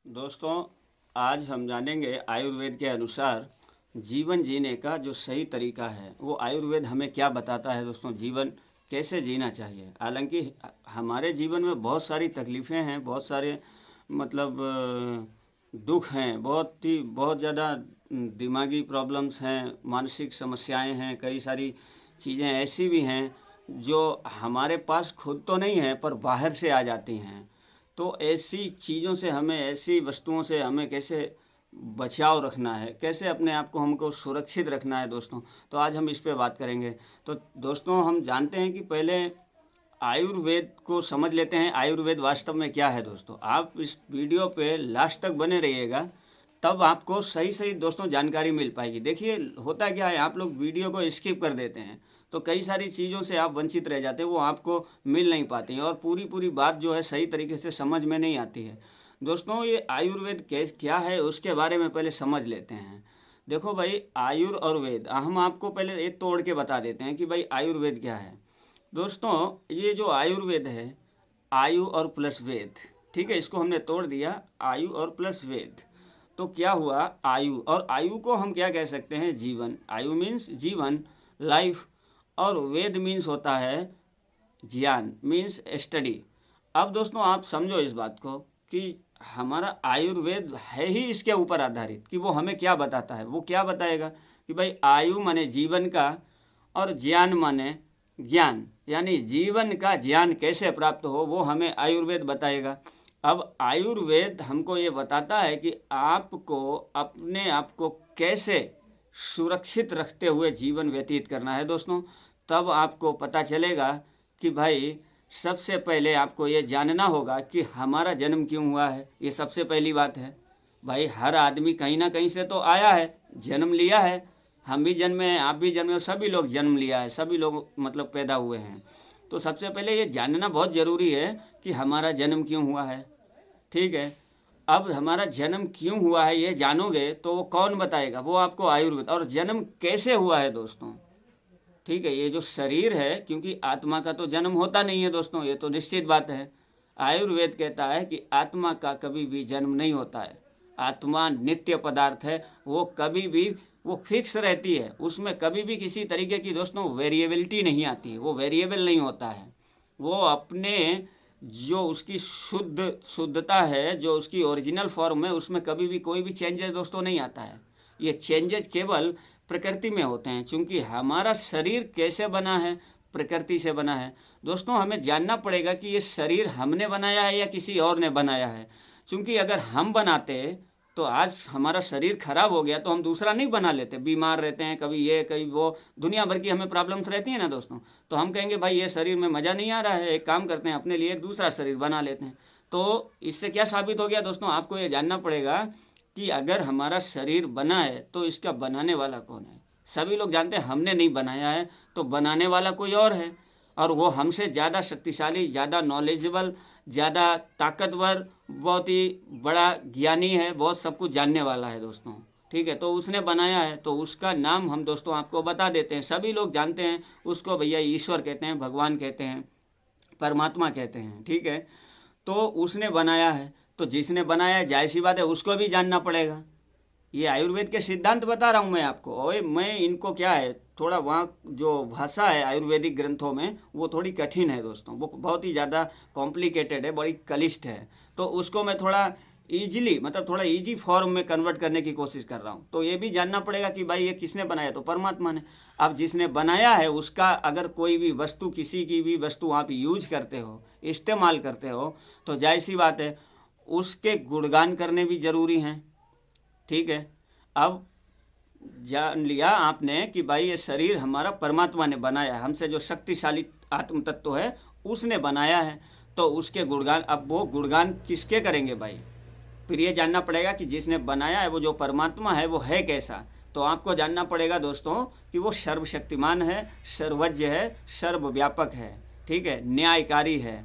दोस्तों, आज हम जानेंगे आयुर्वेद के अनुसार जीवन जीने का जो सही तरीका है। वो आयुर्वेद हमें क्या बताता है दोस्तों, जीवन कैसे जीना चाहिए। हालांकि हमारे जीवन में बहुत सारी तकलीफ़ें हैं, बहुत सारे मतलब दुख हैं, बहुत ज़्यादा दिमागी प्रॉब्लम्स हैं, मानसिक समस्याएं हैं, कई सारी चीज़ें ऐसी भी हैं जो हमारे पास खुद तो नहीं है पर बाहर से आ जाती हैं। तो ऐसी चीज़ों से हमें, ऐसी वस्तुओं से हमें कैसे बचाव रखना है, कैसे अपने आप को हमको सुरक्षित रखना है दोस्तों, तो आज हम इस पे बात करेंगे। तो दोस्तों, हम जानते हैं कि पहले आयुर्वेद को समझ लेते हैं। आयुर्वेद वास्तव में क्या है दोस्तों, आप इस वीडियो पे लास्ट तक बने रहिएगा, तब आपको सही सही दोस्तों जानकारी मिल पाएगी। देखिए, होता क्या है, आप लोग वीडियो को स्किप कर देते हैं तो कई सारी चीज़ों से आप वंचित रह जाते हैं, वो आपको मिल नहीं पाती हैं और पूरी पूरी बात जो है सही तरीके से समझ में नहीं आती है। दोस्तों, ये आयुर्वेद क्या है उसके बारे में पहले समझ लेते हैं। देखो भाई, आयुर और वेद, हम आपको पहले एक तोड़ के बता देते हैं कि भाई आयुर्वेद क्या है। दोस्तों, ये जो आयुर्वेद है, आयु और प्लस वेद, ठीक है, इसको हमने तोड़ दिया, आयु और प्लस वेद। तो क्या हुआ, आयु, और आयु को हम क्या कह सकते हैं, जीवन। आयु मीन्स जीवन, लाइफ, और वेद मीन्स होता है ज्ञान, मीन्स स्टडी। अब दोस्तों, आप समझो इस बात को कि हमारा आयुर्वेद है ही इसके ऊपर आधारित कि वो हमें क्या बताता है। वो क्या बताएगा कि भाई आयु माने जीवन का और ज्ञान माने ज्ञान, यानी जीवन का ज्ञान कैसे प्राप्त हो वो हमें आयुर्वेद बताएगा। अब आयुर्वेद हमको ये बताता है कि आपको अपने आप को कैसे सुरक्षित रखते हुए जीवन व्यतीत करना है दोस्तों। तब आपको पता चलेगा कि भाई सबसे पहले आपको ये जानना होगा कि हमारा जन्म क्यों हुआ है। ये सबसे पहली बात है। भाई हर आदमी कहीं ना कहीं से तो आया है, जन्म लिया है। हम भी जन्मे हैं, आप भी जन्मे हो, सभी लोग जन्म लिया है, सभी लोग मतलब पैदा हुए हैं। तो सबसे पहले ये जानना बहुत ज़रूरी है कि हमारा जन्म क्यों हुआ है। ठीक है, अब हमारा जन्म क्यों हुआ है ये जानोगे तो वो कौन बताएगा, वो आपको आयुर्वेद। और जन्म कैसे हुआ है दोस्तों, ठीक है, ये जो शरीर है, क्योंकि आत्मा का तो जन्म होता नहीं है दोस्तों, ये तो निश्चित बात है। आयुर्वेद कहता है कि आत्मा का कभी भी जन्म नहीं होता है। आत्मा नित्य पदार्थ है, वो कभी भी वो फिक्स रहती है, उसमें कभी भी किसी तरीके की दोस्तों वेरिएबिलिटी नहीं आती है, वो वेरिएबल नहीं होता है। वो अपने जो उसकी शुद्धता है, जो उसकी ओरिजिनल फॉर्म है, उसमें कभी भी कोई भी चेंजेस दोस्तों नहीं आता है। ये चेंजेस केवल प्रकृति में होते हैं, क्योंकि हमारा शरीर कैसे बना है, प्रकृति से बना है। दोस्तों, हमें जानना पड़ेगा कि ये शरीर हमने बनाया है या किसी और ने बनाया है। क्योंकि अगर हम बनाते तो आज हमारा शरीर खराब हो गया तो हम दूसरा नहीं बना लेते, बीमार रहते हैं, कभी ये कभी वो, दुनिया भर की हमें प्रॉब्लम्स रहती है ना दोस्तों। तो हम कहेंगे भाई ये शरीर में मज़ा नहीं आ रहा है, एक काम करते हैं, अपने लिए एक दूसरा शरीर बना लेते हैं। तो इससे क्या साबित हो गया दोस्तों, आपको ये जानना पड़ेगा कि अगर हमारा शरीर बना है तो इसका बनाने वाला कौन है। सभी लोग जानते हैं हमने नहीं बनाया है, तो बनाने वाला कोई और है, और वो हमसे ज़्यादा शक्तिशाली, ज़्यादा नॉलेजेबल, ज़्यादा ताकतवर, बहुत ही बड़ा ज्ञानी है, बहुत सब कुछ जानने वाला है दोस्तों। ठीक है, तो उसने बनाया है, तो उसका नाम हम दोस्तों आपको बता देते हैं। सभी लोग जानते हैं उसको, भैया ईश्वर कहते हैं, भगवान कहते हैं, परमात्मा कहते हैं। ठीक है, तो उसने बनाया है, तो जिसने बनाया है जाहिर सी बात है उसको भी जानना पड़ेगा। ये आयुर्वेद के सिद्धांत बता रहा हूँ मैं आपको, और मैं इनको क्या है, थोड़ा वहाँ जो भाषा है आयुर्वेदिक ग्रंथों में वो थोड़ी कठिन है दोस्तों, वो बहुत ही ज़्यादा कॉम्प्लिकेटेड है, बड़ी क्लिष्ट है। तो उसको मैं थोड़ा ईजिली, मतलब थोड़ा इजी फॉर्म में कन्वर्ट करने की कोशिश कर रहा हूँ। तो ये भी जानना पड़ेगा कि भाई ये किसने बनाया, तो परमात्मा ने। अब जिसने बनाया है उसका अगर कोई भी वस्तु, किसी की भी वस्तु आप यूज करते हो, इस्तेमाल करते हो, तो जाहिर सी बात है उसके गुणगान करने भी जरूरी हैं। ठीक है, अब जान लिया आपने कि भाई ये शरीर हमारा परमात्मा ने बनाया है, हमसे जो शक्तिशाली आत्म तत्व है उसने बनाया है, तो उसके गुणगान, अब वो गुणगान किसके करेंगे भाई, फिर ये जानना पड़ेगा कि जिसने बनाया है वो जो परमात्मा है वो है कैसा। तो आपको जानना पड़ेगा दोस्तों कि वो सर्वशक्तिमान है, सर्वज्ञ है, सर्वव्यापक है, ठीक है, न्यायकारी है।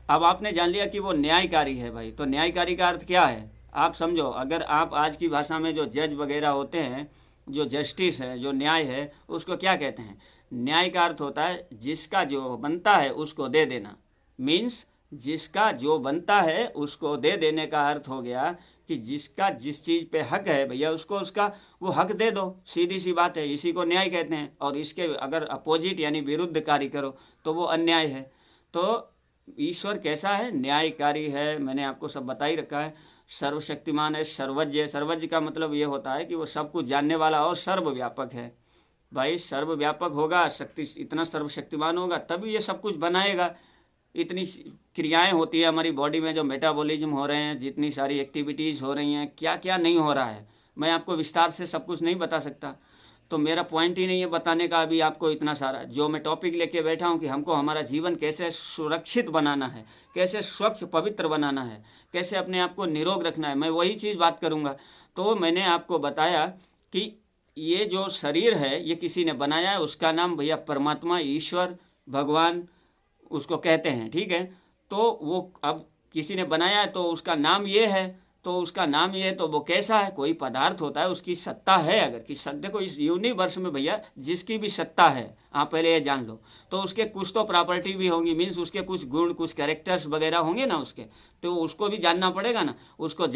अब आपने जान लिया कि वो न्यायकारी है भाई, तो न्यायकारी का अर्थ क्या है आप समझो। अगर आप आज की भाषा में जो जज वगैरह होते हैं, जो जस्टिस है, जो न्याय है, उसको क्या कहते हैं, न्याय का अर्थ होता है जिसका जो बनता है उसको दे देना। मीन्स जिसका जो बनता है उसको दे देने का अर्थ हो गया कि जिसका जिस चीज़ पे हक है भैया उसको उसका वो हक दे दो, सीधी सी बात है, इसी को न्याय कहते हैं। और इसके अगर अपोजिट यानी विरुद्ध कार्य करो तो वो अन्याय है। तो ईश्वर कैसा है? न्यायकारी है, मैंने आपको सब बता ही रखा है। सर्वशक्तिमान है, सर्वज्ञ है। सर्वज्ञ का मतलब ये होता है कि वो सब कुछ जानने वाला और सर्वव्यापक है। भाई सर्वव्यापक होगा, शक्ति इतना सर्वशक्तिमान होगा तभी ये सब कुछ बनाएगा। इतनी क्रियाएं होती है हमारी बॉडी में, जो मेटाबॉलिज्म हो रहे हैं, जितनी सारी एक्टिविटीज़ हो रही हैं, क्या क्या नहीं हो रहा है, मैं आपको विस्तार से सब कुछ नहीं बता सकता। तो मेरा पॉइंट ही नहीं है बताने का अभी आपको इतना सारा। जो मैं टॉपिक लेके बैठा हूँ कि हमको हमारा जीवन कैसे सुरक्षित बनाना है, कैसे स्वच्छ पवित्र बनाना है, कैसे अपने आप को निरोग रखना है, मैं वही चीज़ बात करूँगा। तो मैंने आपको बताया कि ये जो शरीर है ये किसी ने बनाया है, उसका नाम भैया परमात्मा, ईश्वर, भगवान उसको कहते हैं, ठीक है। तो वो अब किसी ने बनाया है तो उसका नाम ये है, तो उसका नाम ये है तो वो कैसा है? कोई पदार्थ होता है, उसकी सत्ता है। अगर कि देखो इस यूनिवर्स में भैया जिसकी भी सत्ता है, आप पहले ये जान लो, तो उसके कुछ तो प्रॉपर्टी भी होंगी, मीन्स उसके कुछ गुण, कुछ कैरेक्टर्स वगैरह होंगे ना उसके, तो उसको भी जानना पड़ेगा ना। उसको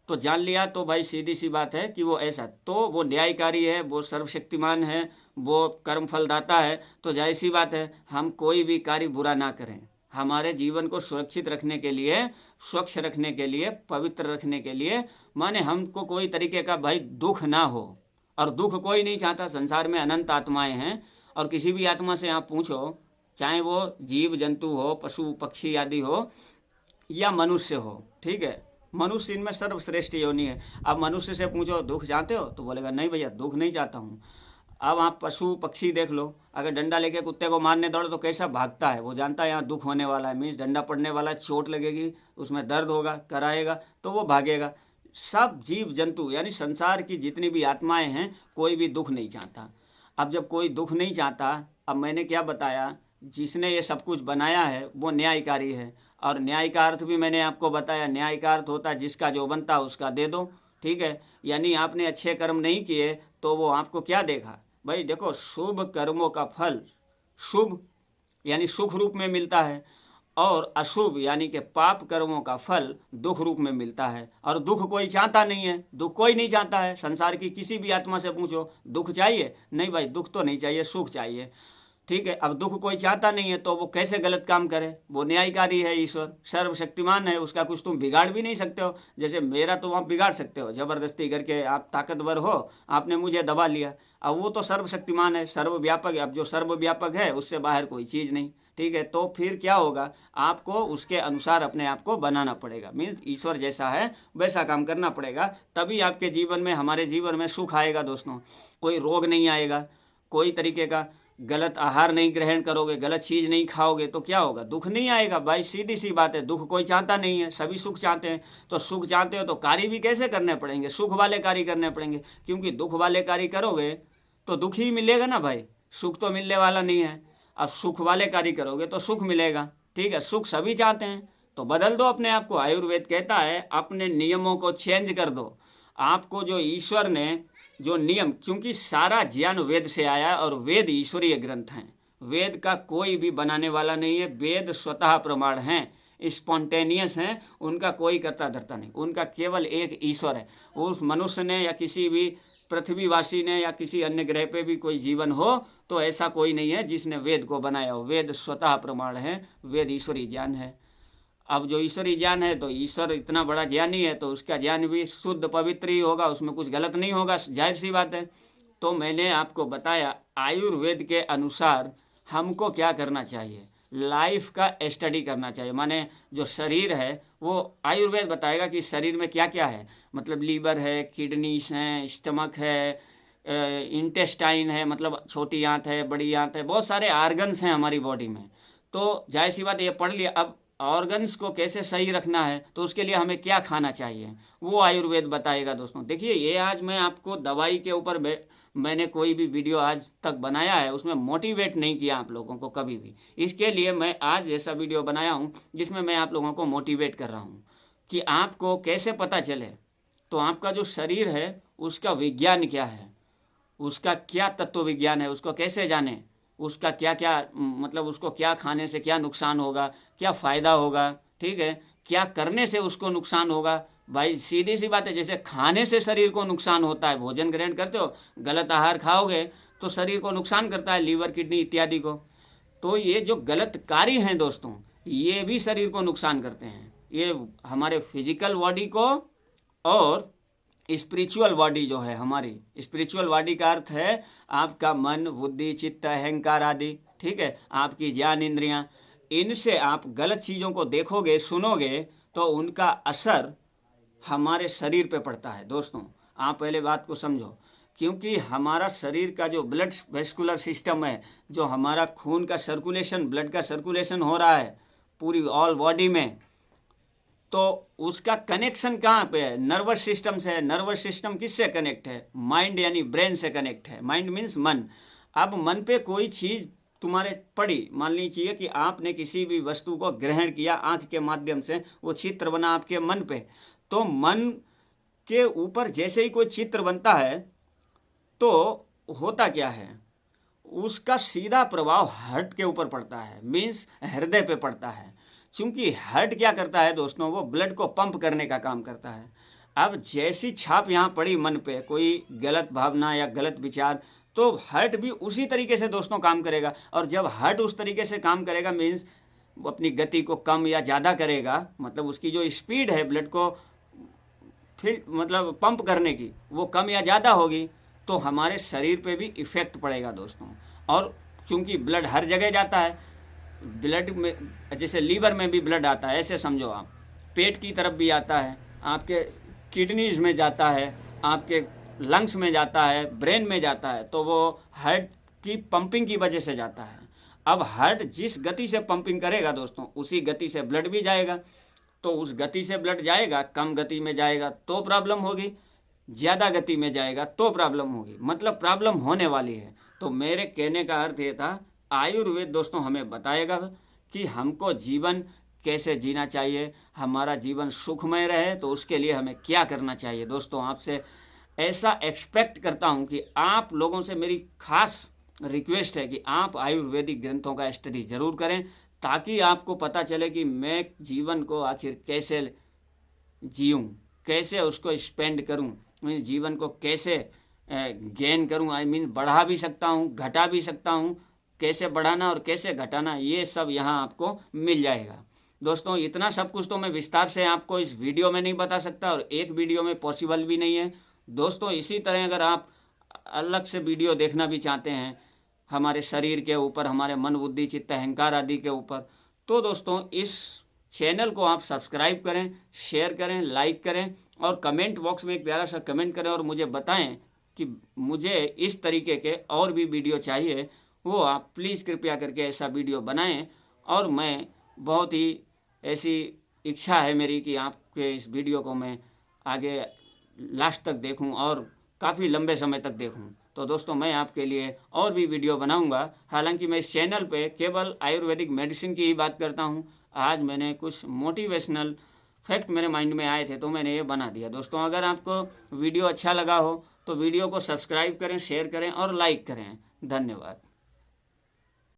जान लिया तो भाई सीधी सी बात है कि वो ऐसा, तो वो न्यायकारी है, वो सर्वशक्तिमान है, वो कर्म फलदाता है। तो जाहिर सी बात है हम कोई भी कार्य बुरा ना करें। हमारे जीवन को सुरक्षित रखने के लिए, स्वच्छ रखने के लिए, पवित्र रखने के लिए, माने हमको कोई तरीके का भाई दुख ना हो। और दुख कोई नहीं चाहता। संसार में अनंत आत्माएं हैं, और किसी भी आत्मा से आप पूछो, चाहे वो जीव जंतु हो, पशु पक्षी आदि हो, या मनुष्य हो, ठीक है, मनुष्य इनमें सर्वश्रेष्ठ योनि है। अब मनुष्य से पूछो दुख चाहते हो, तो बोलेगा नहीं भैया दुख नहीं चाहता हूँ। अब आप पशु पक्षी देख लो, अगर डंडा लेके कुत्ते को मारने दौड़ो तो कैसा भागता है, वो जानता है यहाँ दुख होने वाला है, मीन्स डंडा पड़ने वाला, चोट लगेगी, उसमें दर्द होगा, कराएगा, तो वो भागेगा। सब जीव जंतु यानी संसार की जितनी भी आत्माएं हैं, कोई भी दुख नहीं चाहता। अब जब कोई दुख नहीं चाहता, अब मैंने क्या बताया, जिसने ये सब कुछ बनाया है वो न्यायकारी है। और न्याय का अर्थ भी मैंने आपको बताया, न्याय का अर्थ होता है जिसका जो बनता है उसका दे दो, ठीक है। यानी आपने अच्छे कर्म नहीं किए तो वो आपको क्या देगा भाई? देखो, शुभ कर्मों का फल शुभ यानी सुख रूप में मिलता है, और अशुभ यानी कि पाप कर्मों का फल दुख रूप में मिलता है। और दुख कोई चाहता नहीं है, दुख कोई नहीं चाहता है। संसार की किसी भी आत्मा से पूछो दुख चाहिए? नहीं भाई, दुख तो नहीं चाहिए, सुख चाहिए, ठीक है। अब दुख कोई चाहता नहीं है तो वो कैसे गलत काम करे? वो न्यायकारी है, ईश्वर सर्वशक्तिमान है, उसका कुछ तुम बिगाड़ भी नहीं सकते हो। जैसे मेरा तो आप बिगाड़ सकते हो जबरदस्ती करके, आप ताकतवर हो, आपने मुझे दबा लिया। अब वो तो सर्वशक्तिमान है, सर्वव्यापक है। अब जो सर्वव्यापक है उससे बाहर कोई चीज़ नहीं, ठीक है। तो फिर क्या होगा, आपको उसके अनुसार अपने आप को बनाना पड़ेगा। मीन्स ईश्वर जैसा है वैसा काम करना पड़ेगा, तभी आपके जीवन में, हमारे जीवन में सुख आएगा दोस्तों। कोई रोग नहीं आएगा, कोई तरीके का गलत आहार नहीं ग्रहण करोगे, गलत चीज़ नहीं खाओगे तो क्या होगा? दुख नहीं आएगा भाई, सीधी सी बात है। दुख कोई चाहता नहीं है, सभी सुख चाहते हैं। तो सुख चाहते हो तो कार्य भी कैसे करने पड़ेंगे? सुख वाले कार्य करने पड़ेंगे, क्योंकि दुख वाले कार्य करोगे तो दुख ही मिलेगा ना भाई, सुख तो मिलने वाला नहीं है। अब सुख वाले कार्य करोगे तो सुख मिलेगा, ठीक है। सुख सभी चाहते हैं, तो बदल दो अपने आप को। आयुर्वेद कहता है अपने नियमों को चेंज कर दो। आपको जो ईश्वर ने जो नियम, क्योंकि सारा ज्ञान वेद से आया और वेद ईश्वरीय ग्रंथ हैं, वेद का कोई भी बनाने वाला नहीं है। वेद स्वतः प्रमाण हैं, स्पॉन्टेनियस हैं, उनका कोई करता धरता नहीं, उनका केवल एक ईश्वर है। उस मनुष्य ने या किसी भी पृथ्वीवासी ने या किसी अन्य ग्रह पे भी कोई जीवन हो तो ऐसा कोई नहीं है जिसने वेद को बनाया हो। वेद स्वतः प्रमाण है, वेद ईश्वरीय ज्ञान है। अब जो ईश्वरीय ज्ञान है, तो ईश्वर इतना बड़ा ज्ञानी है तो उसका ज्ञान भी शुद्ध पवित्र ही होगा, उसमें कुछ गलत नहीं होगा, जाहिर सी बात है। तो मैंने आपको बताया आयुर्वेद के अनुसार हमको क्या करना चाहिए, लाइफ का स्टडी करना चाहिए। माने जो शरीर है वो आयुर्वेद बताएगा कि शरीर में क्या क्या है, मतलब लीवर है, किडनीज हैं, स्टमक है, इंटेस्टाइन है, मतलब छोटी आंत है, बड़ी आंत है, बहुत सारे आर्गन्स हैं हमारी बॉडी में। तो जाहिर सी बात ये पढ़ लिया। अब ऑर्गन्स को कैसे सही रखना है तो उसके लिए हमें क्या खाना चाहिए वो आयुर्वेद बताएगा दोस्तों। देखिए, ये आज मैं आपको दवाई के ऊपर मैंने कोई भी वीडियो आज तक बनाया है उसमें मोटिवेट नहीं किया आप लोगों को कभी भी। इसके लिए मैं आज ऐसा वीडियो बनाया हूँ जिसमें मैं आप लोगों को मोटिवेट कर रहा हूँ कि आपको कैसे पता चले तो आपका जो शरीर है उसका विज्ञान क्या है, उसका क्या तत्व विज्ञान है, उसको कैसे जाने, उसका क्या क्या मतलब उसको क्या खाने से क्या नुकसान होगा, क्या फ़ायदा होगा, ठीक है, क्या करने से उसको नुकसान होगा। भाई सीधी सी बात है, जैसे खाने से शरीर को नुकसान होता है, भोजन ग्रहण करते हो, गलत आहार खाओगे तो शरीर को नुकसान करता है, लीवर किडनी इत्यादि को। तो ये जो गलत कार्य हैं दोस्तों, ये भी शरीर को नुकसान करते हैं। ये हमारे फिजिकल बॉडी को और स्पिरिचुअल बॉडी जो है हमारी, स्पिरिचुअल बॉडी का अर्थ है आपका मन, बुद्धि, चित्त, अहंकार आदि, ठीक है, आपकी ज्ञान इंद्रियां, इनसे आप गलत चीज़ों को देखोगे, सुनोगे तो उनका असर हमारे शरीर पे पड़ता है। दोस्तों आप पहले बात को समझो, क्योंकि हमारा शरीर का जो ब्लड वेस्कुलर सिस्टम है, जो हमारा खून का सर्कुलेशन, ब्लड का सर्कुलेशन हो रहा है पूरी ऑल बॉडी में, तो उसका कनेक्शन कहाँ पे है? नर्वस सिस्टम से है। नर्वस सिस्टम किससे कनेक्ट है? माइंड यानी ब्रेन से कनेक्ट है। माइंड मीन्स मन। अब मन पे कोई चीज़ तुम्हारे पड़ी, मान लीजिए कि आपने किसी भी वस्तु को ग्रहण किया आंख के माध्यम से, वो चित्र बना आपके मन पे, तो मन के ऊपर जैसे ही कोई चित्र बनता है तो होता क्या है, उसका सीधा प्रभाव हार्ट के ऊपर पड़ता है, मीन्स हृदय पे पड़ता है। क्योंकि हार्ट क्या करता है दोस्तों, वो ब्लड को पंप करने का काम करता है। अब जैसी छाप यहाँ पड़ी मन पे, कोई गलत भावना या गलत विचार, तो हार्ट भी उसी तरीके से दोस्तों काम करेगा। और जब हार्ट उस तरीके से काम करेगा, मीन्स अपनी गति को कम या ज़्यादा करेगा, मतलब उसकी जो स्पीड है ब्लड को फिर मतलब पंप करने की, वो कम या ज़्यादा होगी, तो हमारे शरीर पे भी इफ़ेक्ट पड़ेगा दोस्तों। और चूंकि ब्लड हर जगह जाता है, ब्लड में जैसे लीवर में भी ब्लड आता है, ऐसे समझो आप, पेट की तरफ भी आता है, आपके किडनीज में जाता है, आपके लंग्स में जाता है, ब्रेन में जाता है, तो वो हार्ट की पंपिंग की वजह से जाता है। अब हार्ट जिस गति से पंपिंग करेगा दोस्तों, उसी गति से ब्लड भी जाएगा। तो उस गति से ब्लड जाएगा, कम गति में जाएगा तो प्रॉब्लम होगी, ज़्यादा गति में जाएगा तो प्रॉब्लम होगी, मतलब प्रॉब्लम होने वाली है। तो मेरे कहने का अर्थ ये था, आयुर्वेद दोस्तों हमें बताएगा कि हमको जीवन कैसे जीना चाहिए, हमारा जीवन सुखमय रहे, तो उसके लिए हमें क्या करना चाहिए। दोस्तों आपसे ऐसा एक्सपेक्ट करता हूँ कि आप लोगों से मेरी खास रिक्वेस्ट है कि आप आयुर्वेदिक ग्रंथों का स्टडी ज़रूर करें, ताकि आपको पता चले कि मैं जीवन को आखिर कैसे जीऊँ, कैसे उसको स्पेंड करूँ, मैं जीवन को कैसे गेन करूँ, आई मीन बढ़ा भी सकता हूँ, घटा भी सकता हूँ, कैसे बढ़ाना और कैसे घटाना, ये सब यहाँ आपको मिल जाएगा। दोस्तों इतना सब कुछ तो मैं विस्तार से आपको इस वीडियो में नहीं बता सकता, और एक वीडियो में पॉसिबल भी नहीं है। दोस्तों इसी तरह अगर आप अलग से वीडियो देखना भी चाहते हैं हमारे शरीर के ऊपर, हमारे मन, बुद्धि, चित्त, अहंकार आदि के ऊपर, तो दोस्तों इस चैनल को आप सब्सक्राइब करें, शेयर करें, लाइक करें, और कमेंट बॉक्स में एक प्यारा सा कमेंट करें और मुझे बताएं कि मुझे इस तरीके के और भी वीडियो चाहिए, वो आप प्लीज़ कृपया करके ऐसा वीडियो बनाएं। और मैं बहुत ही ऐसी इच्छा है मेरी कि आपके इस वीडियो को मैं आगे लास्ट तक देखूं और काफ़ी लंबे समय तक देखूं। तो दोस्तों मैं आपके लिए और भी वीडियो बनाऊंगा। हालांकि मैं इस चैनल पे केवल आयुर्वेदिक मेडिसिन की ही बात करता हूं। आज मैंने कुछ मोटिवेशनल फैक्ट मेरे माइंड में आए थे तो मैंने ये बना दिया। दोस्तों अगर आपको वीडियो अच्छा लगा हो तो वीडियो को सब्सक्राइब करें, शेयर करें और लाइक करें। धन्यवाद।